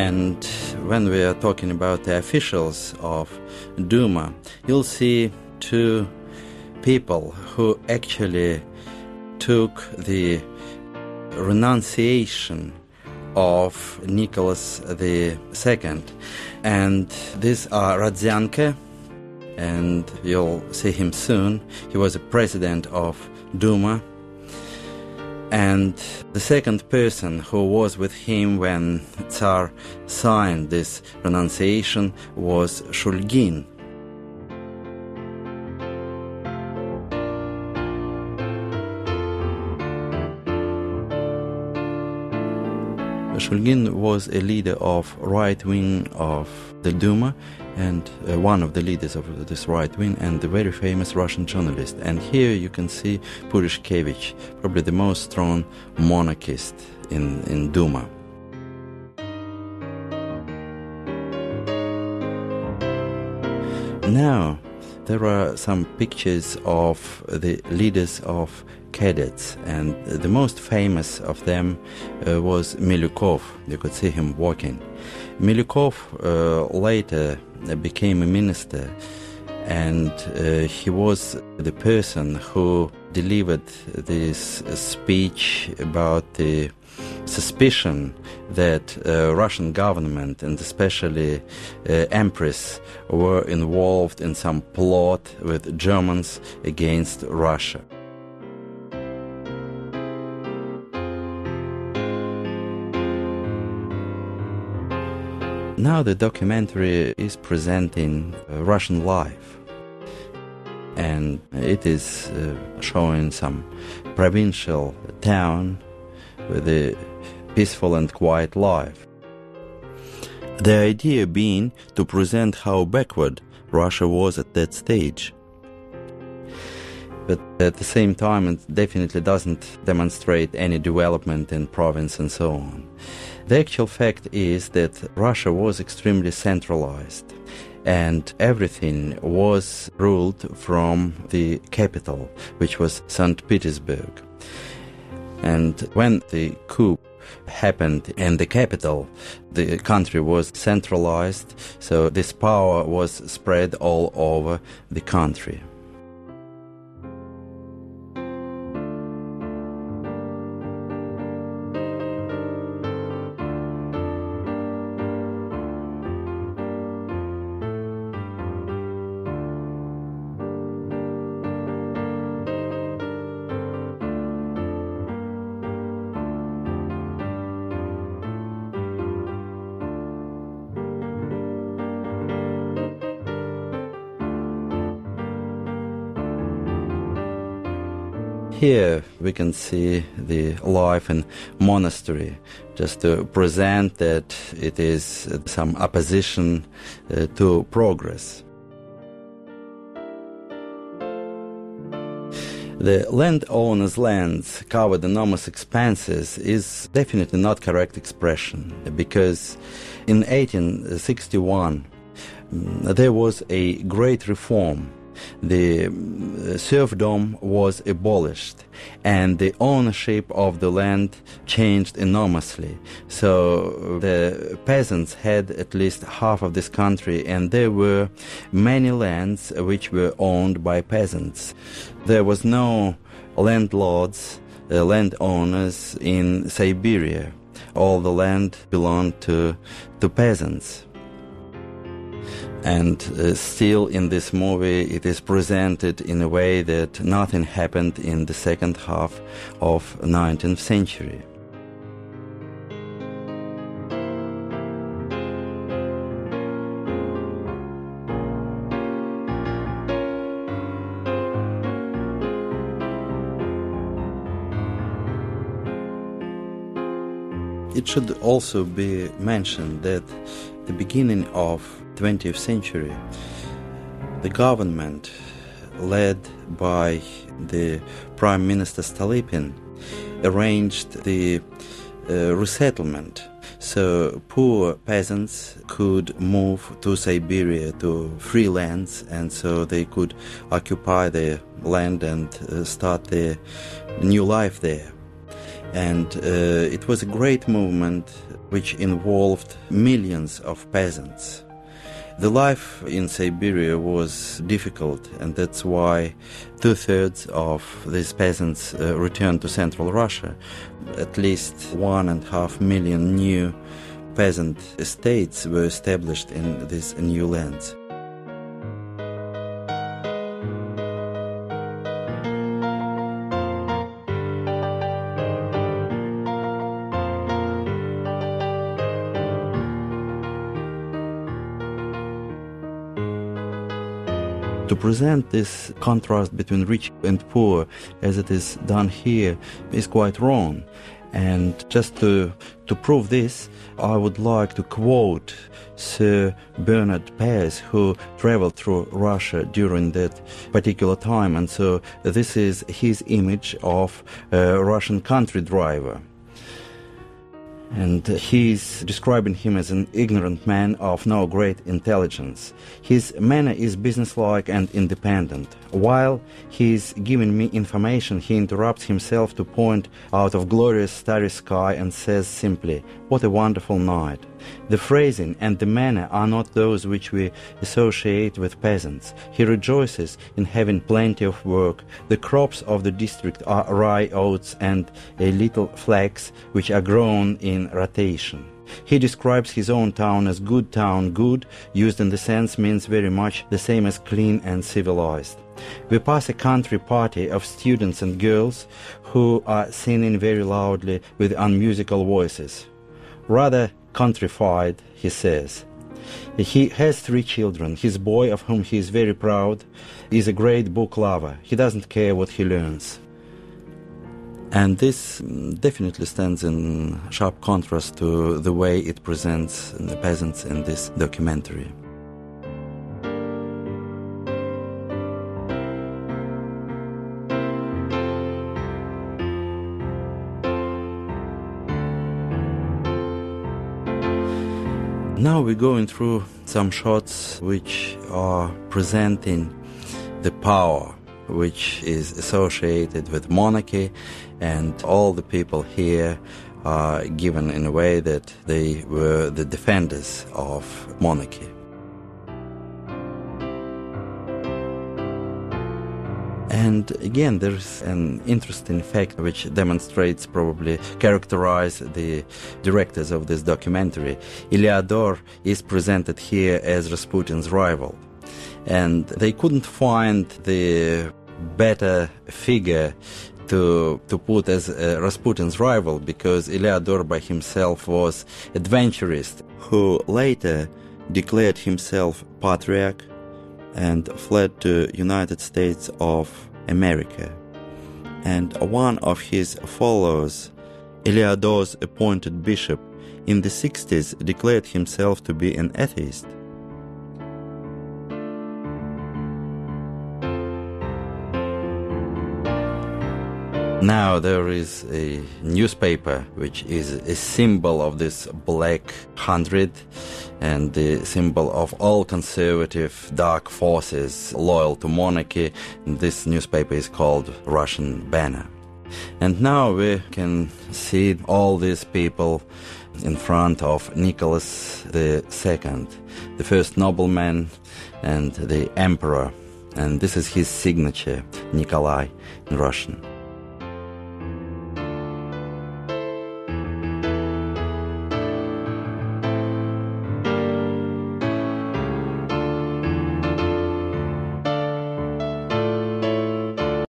And when we are talking about the officials of Duma, you'll see two people who actually took the renunciation of Nicholas II. And these are Rodzianko, and you'll see him soon. He was a president of Duma. And the second person who was with him when Tsar signed this renunciation was Shulgin. Shulgin was a leader of right wing of the Duma, and one of the leaders of this right wing, and a very famous Russian journalist. And here you can see Purishkevich, probably the most strong monarchist in Duma. Now, there are some pictures of the leaders of cadets, and the most famous of them was Milyukov. You could see him walking. Milyukov later became a minister, and he was the person who delivered this speech about the suspicion that Russian government and especially Empress were involved in some plot with Germans against Russia. Now the documentary is presenting Russian life, and it is showing some provincial town with a peaceful and quiet life. The idea being to present how backward Russia was at that stage. But at the same time, it definitely doesn't demonstrate any development in province and so on. The actual fact is that Russia was extremely centralized, and everything was ruled from the capital, which was St. Petersburg. And when the coup happened in the capital, the country was centralized, so this power was spread all over the country. Here we can see the life in monastery, just to present that it is some opposition to progress. The landowner's lands covered enormous expanses is definitely not correct expression, because in 1861 there was a great reform. The serfdom was abolished, and the ownership of the land changed enormously. So the peasants had at least half of this country, and there were many lands which were owned by peasants. There was no landlords, landowners in Siberia. All the land belonged to peasants. And still in this movie it is presented in a way that nothing happened in the second half of 19th century. It should also be mentioned that the beginning of 20th century, the government led by the Prime Minister Stolypin arranged the resettlement, so poor peasants could move to Siberia, to free lands, and so they could occupy their land and start their new life there. And it was a great movement which involved millions of peasants. The life in Siberia was difficult, and that's why 2/3 of these peasants returned to Central Russia. At least 1.5 million new peasant estates were established in these new lands. To present this contrast between rich and poor, as it is done here, is quite wrong. And just to prove this, I would like to quote Sir Bernard Pears, who traveled through Russia during that particular time. And so this is his image of a Russian country driver. And he's describing him as an ignorant man of no great intelligence. His manner is businesslike and independent. While he's giving me information, he interrupts himself to point out of glorious starry sky and says simply, "What a wonderful night." The phrasing and the manner are not those which we associate with peasants. He rejoices in having plenty of work. The crops of the district are rye, oats, and a little flax, which are grown in rotation. He describes his own town as good town. Good, used in the sense, means very much the same as clean and civilized. We pass a country party of students and girls who are singing very loudly with unmusical voices. Rather countrified, he says. He has 3 children. His boy, of whom he is very proud, is a great book lover. He doesn't care what he learns. And this definitely stands in sharp contrast to the way it presents the peasants in this documentary. Now we're going through some shots which are presenting the power which is associated with monarchy, and all the people here are given in a way that they were the defenders of monarchy. And again, there's an interesting fact which demonstrates, probably characterize the directors of this documentary. Eleodor is presented here as Rasputin's rival. And they couldn't find the better figure to put as Rasputin's rival, because Eleodor by himself was adventurist who later declared himself patriarch and fled to United States of America. And one of his followers, Eleodor's appointed bishop, in the 60s declared himself to be an atheist. Now there is a newspaper which is a symbol of this Black 100 and the symbol of all conservative dark forces loyal to monarchy. This newspaper is called Russian Banner. And now we can see all these people in front of Nicholas II, the first nobleman and the emperor. And this is his signature, Nikolai, in Russian.